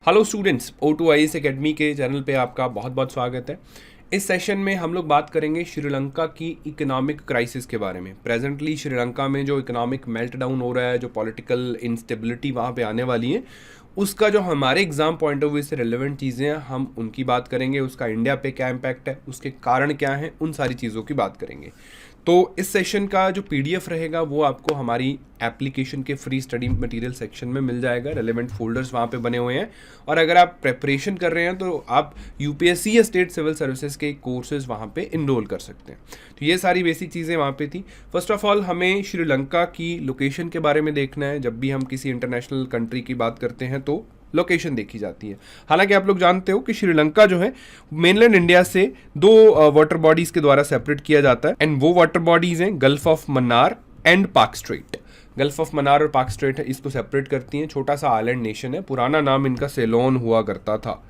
Hello students, O2IAS academy के channel पे आपका बहुत बहुत स्वागत है। इस सेशन में हम लोग बात करेंगे श्रीलंका की इकोनॉमिक क्राइसिस के बारे में। प्रेजेंटली श्रीलंका में जो इकोनॉमिक मेल्टडाउन हो रहा है, जो पॉलिटिकल इंस्टेबिलिटी वहाँ पे आने वाली है, उसका जो हमारे एग्जाम पॉइंट ऑफ व्यू से रिलेवेंट चीज़ें हैं हम उनकी बात करेंगे। उसका इंडिया पे क्या इम्पैक्ट है, उसके कारण क्या हैं, उन सारी चीज़ों की बात करेंगे। तो इस सेशन का जो PDF रहेगा वो आपको हमारी एप्लीकेशन के फ्री स्टडी मटेरियल सेक्शन में मिल जाएगा। रेलेवेंट फोल्डर्स वहाँ पे बने हुए हैं। और अगर आप प्रेपरेशन कर रहे हैं तो आप UPSC या स्टेट सिविल सर्विसेज के कोर्सेज वहाँ पे इनरोल कर सकते हैं। तो ये सारी बेसिक चीज़ें वहाँ पे थी। फर्स्ट ऑफ ऑल हमें श्रीलंका की लोकेशन के बारे में देखना है। जब भी हम किसी इंटरनेशनल कंट्री की बात करते हैं तो लोकेशन देखी जाती है। हालांकि आप लोग जानते हो कि श्रीलंका जो है मेनलैंड इंडिया से दो वाटर बॉडीज के द्वारा सेपरेट किया जाता है। एंड वो वाटर बॉडीज हैं गल्फ ऑफ मन्नार एंड पाक स्ट्रेट। गल्फ ऑफ मन्नार और पाक स्ट्रेट इसको सेपरेट करती हैं। छोटा सा आइलैंड नेशन है। पुराना नाम इनका सेलोन हुआ करता था।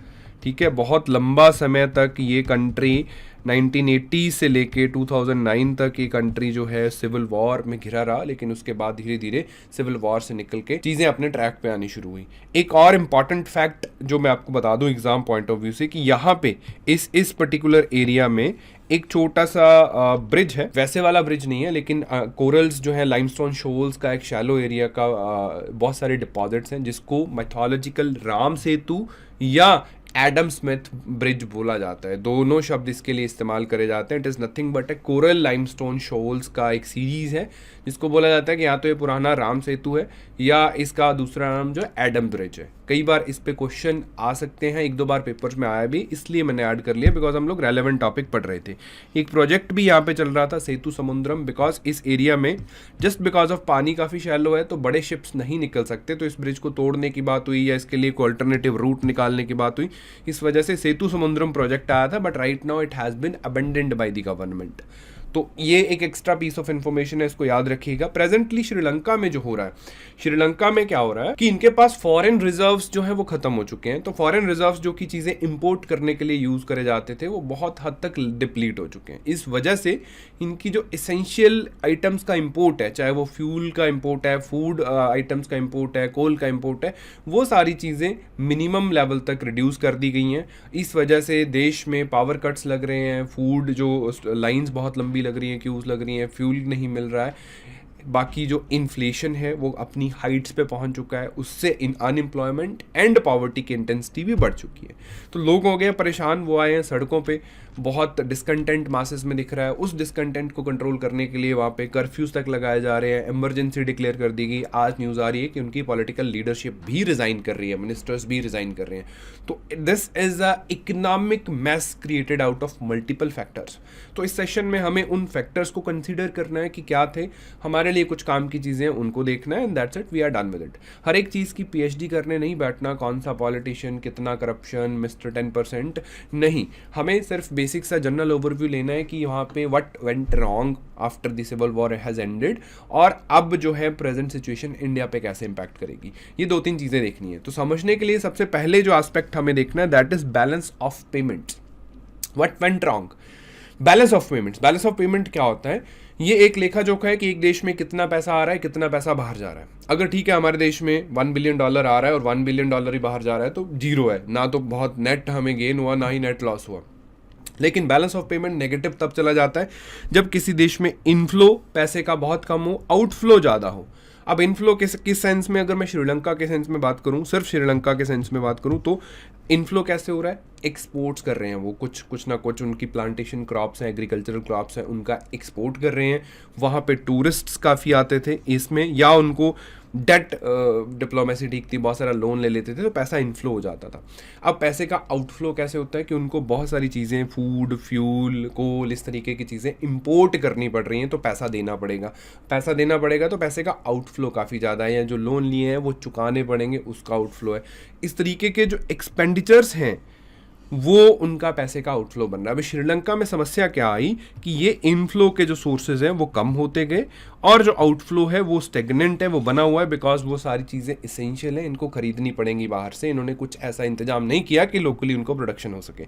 ठीक है, बहुत लंबा समय तक ये कंट्री 1980 से लेके 2009 तक ये कंट्री जो है सिविल वॉर में घिरा रहा, लेकिन उसके बाद धीरे धीरे सिविल वॉर से निकल के चीज़ें अपने ट्रैक पे आनी शुरू हुई। एक और इम्पॉर्टेंट फैक्ट जो मैं आपको बता दूं एग्जाम पॉइंट ऑफ व्यू से, कि यहाँ पे इस पर्टिकुलर एरिया में एक छोटा सा ब्रिज है। वैसे वाला ब्रिज नहीं है, लेकिन कोरल्स जो है लाइमस्टोन शोल्स का एक शैलो एरिया का बहुत सारे डिपॉजिट्स हैं, जिसको मैथोलॉजिकल राम सेतु या एडम स्मिथ ब्रिज बोला जाता है। दोनों शब्द इसके लिए इस्तेमाल करे जाते हैं। It is nothing but a coral limestone shoals का एक सीरीज़ है, जिसको बोला जाता है कि या तो ये पुराना राम सेतु है या इसका दूसरा नाम जो एडम ब्रिज है। कई बार इस पे क्वेश्चन आ सकते हैं, एक दो बार पेपर्स में आया भी, इसलिए मैंने ऐड कर लिया बिकॉज हम लोग रेलेवेंट टॉपिक पढ़ रहे थे। एक प्रोजेक्ट भी यहाँ पे चल रहा था सेतु समुद्रम, बिकॉज इस एरिया में जस्ट बिकॉज ऑफ पानी काफ़ी शैलो है तो बड़े शिप्स नहीं निकल सकते, तो इस ब्रिज को तोड़ने की बात हुई या इसके लिए कोई अल्टरनेटिव रूट निकालने की बात हुई। इस वजह से सेतु समुद्रम प्रोजेक्ट आया था, but right now it has been abandoned by the government. तो ये एक एक्स्ट्रा पीस ऑफ इंफॉर्मेशन है, इसको याद रखिएगा। प्रेजेंटली श्रीलंका में जो हो रहा है, श्रीलंका में क्या हो रहा है कि इनके पास फॉरेन रिजर्व्स जो है वो खत्म हो चुके हैं। तो फॉरेन रिजर्व्स जो कि चीज़ें इंपोर्ट करने के लिए यूज़ करे जाते थे वो बहुत हद तक डिप्लीट हो चुके हैं। इस वजह से इनकी जो एसेंशियल आइटम्स का इंपोर्ट है, चाहे वो फ्यूल का इंपोर्ट है, फूड आइटम्स का इंपोर्ट है, कोल का इंपोर्ट है, वो सारी चीज़ें मिनिमम लेवल तक रिड्यूस कर दी गई हैं। इस वजह से देश में पावर कट्स लग रहे हैं, फूड जो लाइंस बहुत लंबी लग रही हैं, क्यूज लग रही हैं, फ्यूल नहीं मिल रहा है। बाकी जो इन्फ्लेशन है वो अपनी हाइट्स पे पहुंच चुका है, उससे अनएम्प्लॉयमेंट एंड पॉवर्टी की इंटेंसिटी भी बढ़ चुकी है। तो लोग हो गए परेशान, वो आए हैं सड़कों पे। बहुत डिस्कंटेंट मासेस में दिख रहा है। उस डिस्कंटेंट को कंट्रोल करने के लिए वहाँ पे कर्फ्यूज तक लगाए जा रहे हैं। इमरजेंसी डिक्लेयर कर दी गई। आज न्यूज़ आ रही है कि उनकी पॉलिटिकल लीडरशिप भी रिज़ाइन कर रही है, मिनिस्टर्स भी रिज़ाइन कर रहे हैं। तो this is a economic mess created out of multiple factors. तो इस सेशन में हमें उन फैक्टर्स को कंसिडर करना है कि क्या थे, हमारे लिए कुछ काम की चीज़ें उनको देखना है, and that's it, we are done with it. हर एक चीज़ की PhD करने नहीं बैठना, कौन सा पॉलिटिशियन, कितना करप्शन, मिस्टर 10% नहीं। हमें सिर्फ बेसिक सा जनरल ओवरव्यू लेना है कि वहाँ पे what went wrong after the civil war has ended, और अब जो है प्रेजेंट सिचुएशन इंडिया पे कैसे इंपैक्ट करेगी। ये दो तीन चीज़ें देखनी है। तो समझने के लिए सबसे पहले जो एस्पेक्ट हमें देखना है that is balance of payments. What went wrong, balance of payments. Balance of payment क्या होता है? ये एक लेखा जोखा है कि एक देश में कितना पैसा आ रहा है, कितना पैसा बाहर जा रहा है। अगर ठीक है हमारे देश में $1 बिलियन आ रहा है और $1 बिलियन ही बाहर जा रहा है तो जीरो है, ना तो बहुत नेट हमें गेन हुआ ना ही नेट लॉस हुआ। लेकिन बैलेंस ऑफ पेमेंट नेगेटिव तब चला जाता है जब किसी देश में इनफ्लो पैसे का बहुत कम हो, आउटफ्लो ज़्यादा हो। अब इनफ्लो किस सेंस में, अगर मैं श्रीलंका के सेंस में बात करूं, सिर्फ श्रीलंका के सेंस में बात करूं, तो इनफ्लो कैसे हो रहा है? एक्सपोर्ट्स कर रहे हैं वो, कुछ ना कुछ उनकी प्लांटेशन क्रॉप्स हैं, एग्रीकल्चरल क्रॉप्स हैं, उनका एक्सपोर्ट कर रहे हैं। वहाँ पे टूरिस्ट्स काफ़ी आते थे इसमें, या उनको डेट डिप्लोमेसी ठीक थी, बहुत सारा लोन ले लेते थे तो पैसा इनफ्लो हो जाता था। अब पैसे का आउटफ्लो कैसे होता है कि उनको बहुत सारी चीज़ें, फूड, फ्यूल, कोल, इस तरीके की चीज़ें इंपोर्ट करनी पड़ रही हैं, तो पैसा देना पड़ेगा। पैसा देना पड़ेगा तो पैसे का आउटफ्लो काफ़ी ज़्यादा है, या जो लोन लिए हैं वो चुकाने पड़ेंगे, उसका आउटफ्लो है। इस तरीके के जो एक्सपेंडिचर्स हैं वो उनका पैसे का आउटफ्लो बन रहा है। अभी श्रीलंका में समस्या क्या आई कि ये इनफ्लो के जो सोर्सेज हैं वो कम होते गए और जो आउटफ्लो है वो स्टेगनेंट है, वो बना हुआ है, बिकॉज वो सारी चीज़ें इसेंशियल हैं, इनको खरीदनी पड़ेंगी बाहर से। इन्होंने कुछ ऐसा इंतजाम नहीं किया कि लोकली उनको प्रोडक्शन हो सके।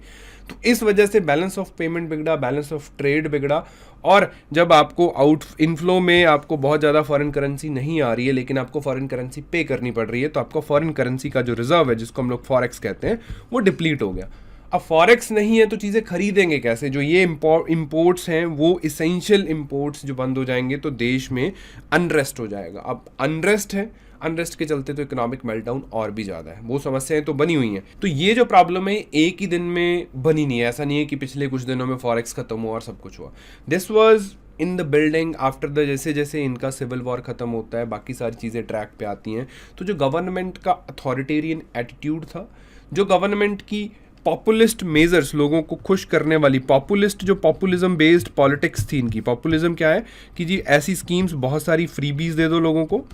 तो इस वजह से बैलेंस ऑफ पेमेंट बिगड़ा, बैलेंस ऑफ ट्रेड बिगड़ा। और जब आपको आउट इनफ्लो में आपको बहुत ज़्यादा फॉरेन करेंसी नहीं आ रही है लेकिन आपको फॉरेन करेंसी पे करनी पड़ रही है, तो आपका फॉरेन करेंसी का जो रिजर्व है, जिसको हम लोग फॉरेक्स कहते हैं, वो डिप्लीट हो गया। अब फॉरेक्स नहीं है तो चीज़ें खरीदेंगे कैसे? जो ये इम्पोर्ट्स हैं वो इसेंशियल इम्पोर्ट्स जो बंद हो जाएंगे तो देश में अनरेस्ट हो जाएगा। अब अनरेस्ट है, अनरेस्ट के चलते तो इकोनॉमिक मेल्टडाउन और भी ज़्यादा है। वो समस्याएं तो बनी हुई हैं। तो ये जो प्रॉब्लम है एक ही दिन में बनी नहीं है। ऐसा नहीं है कि पिछले कुछ दिनों में फॉरेक्स खत्म हुआ और सब कुछ हुआ। This was in the building after the, जैसे जैसे इनका सिविल वॉर खत्म होता है, बाकी सारी चीज़ें ट्रैक पे आती हैं, तो जो गवर्नमेंट का अथॉरिटेरियन एटीट्यूड था, जो गवर्नमेंट की पॉपुलिस्ट मेजर्स, लोगों को खुश करने वाली पॉपुलिस्ट, जो पॉपुलिज्म बेस्ड पॉलिटिक्स थी इनकी। पॉपुलिज्म क्या है कि जी ऐसी स्कीम्स, बहुत सारी फ्रीबीज दे दो लोगों को।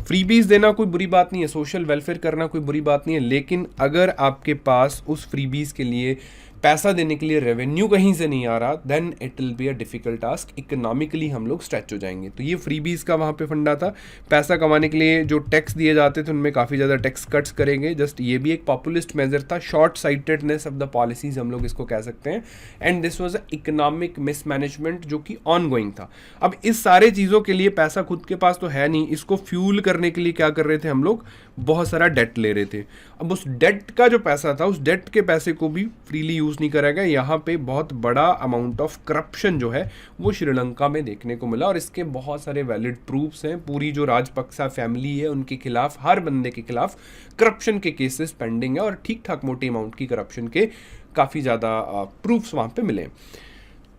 फ्रीबीज देना कोई बुरी बात नहीं है, सोशल वेलफेयर करना कोई बुरी बात नहीं है, लेकिन अगर आपके पास उस फ्रीबीज के लिए पैसा देने के लिए रेवेन्यू कहीं से नहीं आ रहा, then it will be a difficult task. Economically हम लोग स्ट्रेच हो जाएंगे। तो ये फ्रीबीज का वहाँ पे फंडा था। पैसा कमाने के लिए जो टैक्स दिए जाते थे उनमें काफ़ी ज़्यादा टैक्स कट्स करेंगे। जस्ट ये भी एक पॉपुलिस्ट मेजर था, short sightedness of the policies हम लोग इसको कह सकते हैं। And this was a economic mismanagement जो कि ऑन गोइंग था। अब इस सारे चीज़ों के लिए पैसा खुद के पास तो है नहीं, इसको फ्यूल करने के लिए क्या कर रहे थे हम लोग? बहुत सारा डेट ले रहे थे। अब उस डेट का जो पैसा था, उस डेट के पैसे को भी फ्रीली यूज़ नहीं करा गया। यहाँ पे बहुत बड़ा अमाउंट ऑफ करप्शन जो है वो श्रीलंका में देखने को मिला और इसके बहुत सारे वैलिड प्रूफ्स हैं। पूरी जो राजपक्सा फैमिली है उनके खिलाफ, हर बंदे के खिलाफ करप्शन के केसेस पेंडिंग है और ठीक ठाक मोटी अमाउंट की करप्शन के काफ़ी ज़्यादा प्रूफ्स वहाँ पे मिले।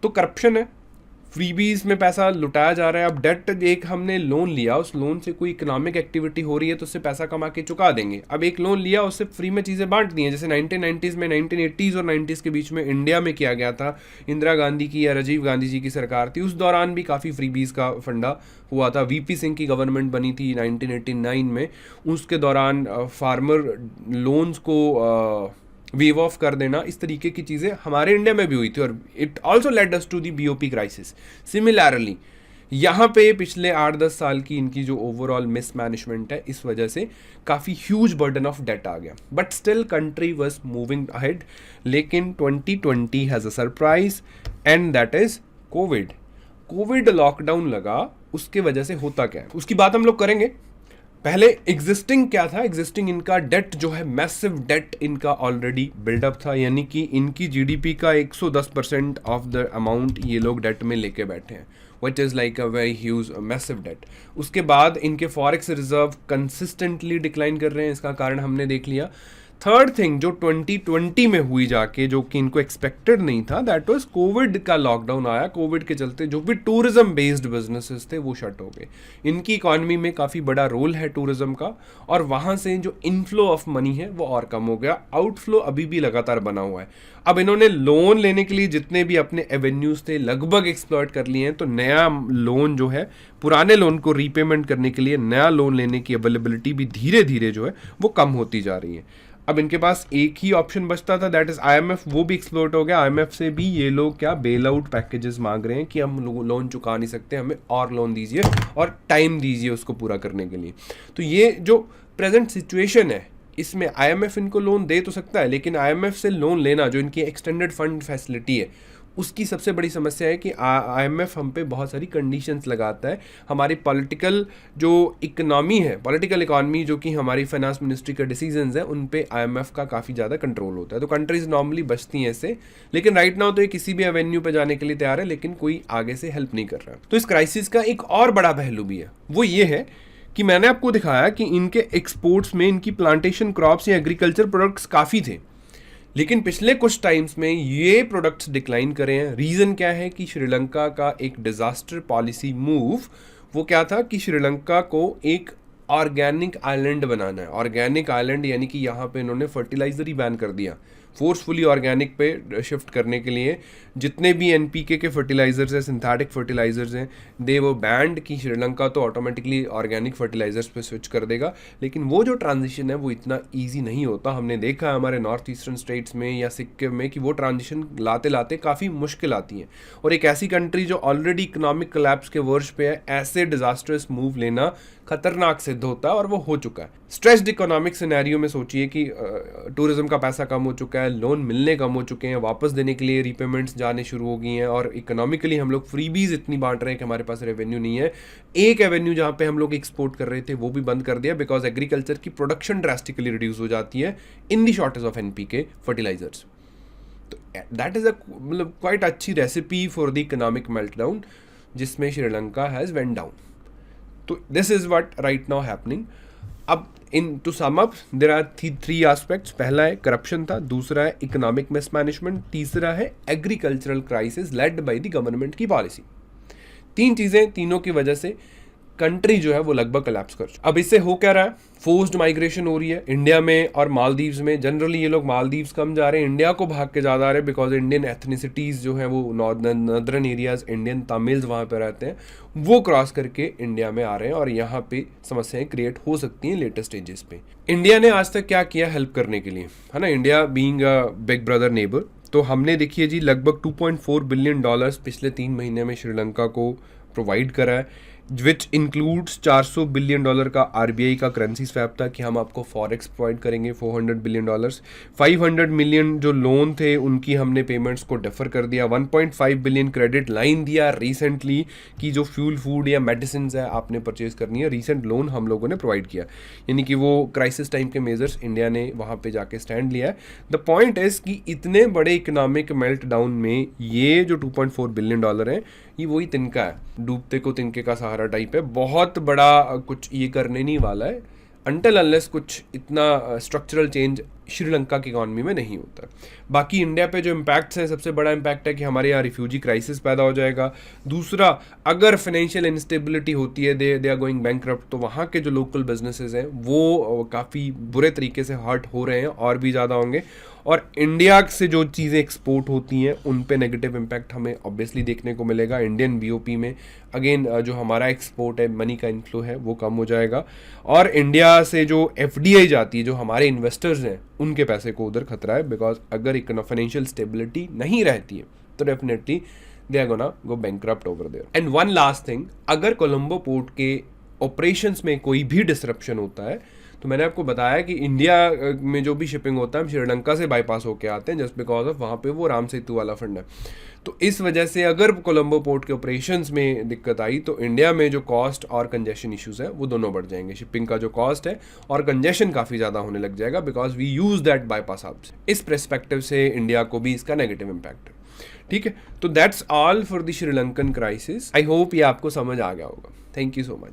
तो करप्शन है, फ्रीबीज में पैसा लुटाया जा रहा है। अब डेट, एक हमने लोन लिया, उस लोन से कोई इकोनॉमिक एक्टिविटी हो रही है तो उससे पैसा कमा के चुका देंगे। अब एक लोन लिया, उससे फ्री में चीज़ें बांट दी हैं, जैसे 1990s में, 1980s और 90s के बीच में इंडिया में किया गया था। इंदिरा गांधी की या राजीव गांधी जी की सरकार थी, उस दौरान भी काफ़ी फ्रीबीज का फंडा हुआ था। वीपी सिंह की गवर्नमेंट बनी थी 1989 में, उसके दौरान फार्मर लोन्स को वेव ऑफ कर देना, इस तरीके की चीज़ें हमारे इंडिया में भी हुई थी और it also led us to the BOP crisis. Similarly यहाँ पे पिछले 8-10 साल की इनकी जो ओवरऑल मिसमैनेजमेंट है, इस वजह से काफ़ी ह्यूज बर्डन ऑफ डेट आ गया, but still country was moving ahead. लेकिन 2020 has a surprise and that is Covid lockdown लगा। उसके वजह से होता क्या है उसकी बात हम लोग करेंगे। पहले एग्जिस्टिंग क्या था? एग्जिस्टिंग इनका डेट जो है, मैसिव डेट इनका ऑलरेडी बिल्डअप था, यानी कि इनकी जीडीपी का 110% ऑफ द अमाउंट ये लोग डेट में लेके बैठे हैं, which is like a very huge massive debt. उसके बाद इनके फॉरेक्स रिजर्व कंसिस्टेंटली डिक्लाइन कर रहे हैं, इसका कारण हमने देख लिया। थर्ड थिंग जो 2020 में हुई जाके, जो कि इनको एक्सपेक्टेड नहीं था, दैट वाज कोविड का लॉकडाउन आया। कोविड के चलते जो भी टूरिज्म बेस्ड बिजनेसेस थे वो शट हो गए। इनकी इकॉनमी में काफ़ी बड़ा रोल है टूरिज्म का, और वहाँ से जो इनफ्लो ऑफ मनी है वो और कम हो गया। आउटफ्लो अभी भी लगातार बना हुआ है। अब इन्होंने लोन लेने के लिए जितने भी अपने एवेन्यूज थे लगभग एक्सप्लॉइट कर लिए हैं, तो नया लोन जो है, पुराने लोन को रीपेमेंट करने के लिए नया लोन लेने की अवेलेबिलिटी भी धीरे धीरे जो है वो कम होती जा रही है। अब इनके पास एक ही ऑप्शन बचता था, दैट इज आईएमएफ। वो भी एक्सप्लोर्ट हो गया। आईएमएफ से भी ये लोग क्या बेल आउट पैकेजेस मांग रहे हैं कि हम लोन चुका नहीं सकते, हमें और लोन दीजिए और टाइम दीजिए उसको पूरा करने के लिए। तो ये जो प्रेजेंट सिचुएशन है, इसमें आईएमएफ इनको लोन दे तो सकता है, लेकिन आईएमएफ से लोन लेना, जो इनकी एक्सटेंडेड फंड फैसिलिटी है, उसकी सबसे बड़ी समस्या है कि आईएमएफ हम पे बहुत सारी कंडीशंस लगाता है। हमारी पॉलिटिकल जो इकोनॉमी है, पॉलिटिकल इकॉनमी, जो कि हमारी फाइनेंस मिनिस्ट्री के डिसीजंस हैं, उन पे आईएमएफ का काफ़ी ज़्यादा कंट्रोल होता है। तो कंट्रीज नॉर्मली बचती हैं इससे, लेकिन राइट नाउ तो ये किसी भी एवेन्यू पे जाने के लिए तैयार है, लेकिन कोई आगे से हेल्प नहीं कर रहा है। तो इस क्राइसिस का एक और बड़ा पहलू भी है, वो ये है कि मैंने आपको दिखाया कि इनके एक्सपोर्ट्स में इनकी प्लांटेशन क्रॉप्स या एग्रीकल्चर प्रोडक्ट्स काफ़ी थे, लेकिन पिछले कुछ टाइम्स में ये प्रोडक्ट्स डिक्लाइन करे हैं। रीज़न क्या है कि श्रीलंका का एक डिज़ास्टर पॉलिसी मूव, वो क्या था कि श्रीलंका को एक ऑर्गेनिक आइलैंड बनाना है। ऑर्गेनिक आइलैंड यानी कि यहाँ पे इन्होंने फर्टिलाइजर ही बैन कर दिया। फोर्सफुली ऑर्गेनिक पे शिफ्ट करने के लिए जितने भी एनपीके के फर्टिलाइजर्स हैं, सिंथेटिक फर्टिलाइजर्स हैं, दे वो बैंड की श्रीलंका तो ऑटोमेटिकली ऑर्गेनिक फर्टिलाइजर्स पे स्विच कर देगा। लेकिन वो जो ट्रांजिशन है वो इतना ईजी नहीं होता। हमने देखा है हमारे नॉर्थ ईस्टर्न स्टेट्स में या सिक्किम में कि वो ट्रांजिशन लाते लाते काफ़ी मुश्किल आती है। और एक ऐसी कंट्री जो ऑलरेडी इकोनॉमिक कोलैप्स के वर्ष पे है, ऐसे डिजास्टर्स मूव लेना खतरनाक सिद्ध होता है, और वो हो चुका है। स्ट्रेस्ड इकोनॉमिक सिनेरियो में सोचिए कि टूरिज्म का पैसा कम हो चुका है, लोन मिलने कम हो चुके हैं, वापस देने के लिए रीपेमेंट्स जाने शुरू हो गई हैं, और इकोनॉमिकली हम लोग फ्रीबीज इतनी बांट रहे हैं कि हमारे पास रेवेन्यू नहीं है। एक एवेन्यू जहाँ पे हम लोग एक्सपोर्ट कर रहे थे वो भी बंद कर दिया, बिकॉज एग्रीकल्चर की प्रोडक्शन ड्रास्टिकली रिड्यूस हो जाती है in the shortage of NPK fertilisers. तो दैट इज़ मतलब क्वाइट अच्छी recipe for the economic meltdown जिसमें श्रीलंका हैज़ वेंट डाउन। तो this is what right now happening. अब in to sum up there are three aspects. पहला है corruption था, दूसरा है इकोनॉमिक मिसमैनेजमेंट, तीसरा है agricultural crisis led by the government की पॉलिसी। तीन चीज़ें, तीनों की वजह से कंट्री जो है वो लगभग कोलैप्स कर चुकी। अब इससे हो क्या रहा है, फोर्स्ड माइग्रेशन हो रही है इंडिया में और मालदीव्स में। जनरली ये लोग मालदीव्स कम जा रहे हैं, इंडिया को भाग के ज़्यादा आ रहे हैं, बिकॉज इंडियन एथनिसिटीज़ जो हैं वो नॉर्दर्न एरियाज, इंडियन तमिल्स वहाँ पे रहते हैं, वो क्रॉस करके इंडिया में आ रहे हैं और यहाँ पे समस्याएं क्रिएट हो सकती हैं लेटेस्ट स्टेजेस पे। इंडिया ने आज तक क्या किया हेल्प करने के लिए, है ना, India being a big brother neighbour. तो हमने देखिए जी लगभग $2.4 बिलियन पिछले 3 महीने में श्रीलंका को प्रोवाइड करा है, विच इंक्लूड्स $400 बिलियन का आरबीआई का करेंसी स्वैप था कि हम आपको फॉरेक्स प्रोवाइड करेंगे $400 बिलियन, 500 मिलियन जो लोन थे उनकी हमने पेमेंट्स को डेफर कर दिया, 1.5 बिलियन क्रेडिट लाइन दिया रिसेंटली कि जो फ्यूल फूड या मेडिसिन है आपने परचेज करनी है, रिसेंट लोन हम लोगों ने प्रोवाइड किया। यानी कि वो क्राइसिस टाइम के मेजर्स इंडिया ने वहाँ पे जाके स्टैंड लिया है। द पॉइंट इज कि इतने बड़े इकोनॉमिक मेल्ट डाउन में ये जो $2.4 बिलियन है ये वही तिनका है, डूबते को तिनके का सहारा टाइप है। बहुत बड़ा कुछ ये करने नहीं वाला है अनटिल अनलेस कुछ इतना स्ट्रक्चरल चेंज श्रीलंका की इकॉनमी में नहीं होता। बाकी इंडिया पे जो इम्पैक्ट्स हैं, सबसे बड़ा इम्पैक्ट है कि हमारे यहाँ रिफ्यूजी क्राइसिस पैदा हो जाएगा। दूसरा, अगर फाइनेंशियल इंस्टेबिलिटी होती है, दे आर गोइंग बैंकरप्ट, तो वहाँ के जो लोकल बिजनेसेस हैं वो काफ़ी बुरे तरीके से हर्ट हो रहे हैं और भी ज़्यादा होंगे। और इंडिया से जो चीज़ें एक्सपोर्ट होती हैं उन पे नेगेटिव इम्पैक्ट हमें ऑब्वियसली देखने को मिलेगा। इंडियन बीओपी में अगेन जो हमारा एक्सपोर्ट है, मनी का इनफ्लो है, वो कम हो जाएगा। और इंडिया से जो एफडीआई जाती है, जो हमारे इन्वेस्टर्स हैं, उनके पैसे को उधर खतरा है, बिकॉज अगर फाइनेंशियल स्टेबिलिटी नहीं रहती है तो definitely they are gonna go bankrupt over there. And one last thing, अगर कोलंबो पोर्ट के ऑपरेशंस में कोई भी डिसरप्शन होता है, तो मैंने आपको बताया कि इंडिया में जो भी शिपिंग होता है हम श्रीलंका से बाईपास होके आते हैं, जस्ट बिकॉज ऑफ वहाँ पे वो राम सेतु वाला फंड है। तो इस वजह से अगर कोलंबो पोर्ट के ऑपरेशंस में दिक्कत आई तो इंडिया में जो कॉस्ट और कंजेशन इश्यूज है वो दोनों बढ़ जाएंगे। शिपिंग का जो कॉस्ट है और कंजेशन काफ़ी ज़्यादा होने लग जाएगा, because we use that bypass hubs. इस पर्सपेक्टिव से इंडिया को भी इसका नेगेटिव इम्पैक्ट है। ठीक है, तो that's all for the Sri Lankan crisis. I hope ये आपको समझ आ गया होगा। Thank you so much.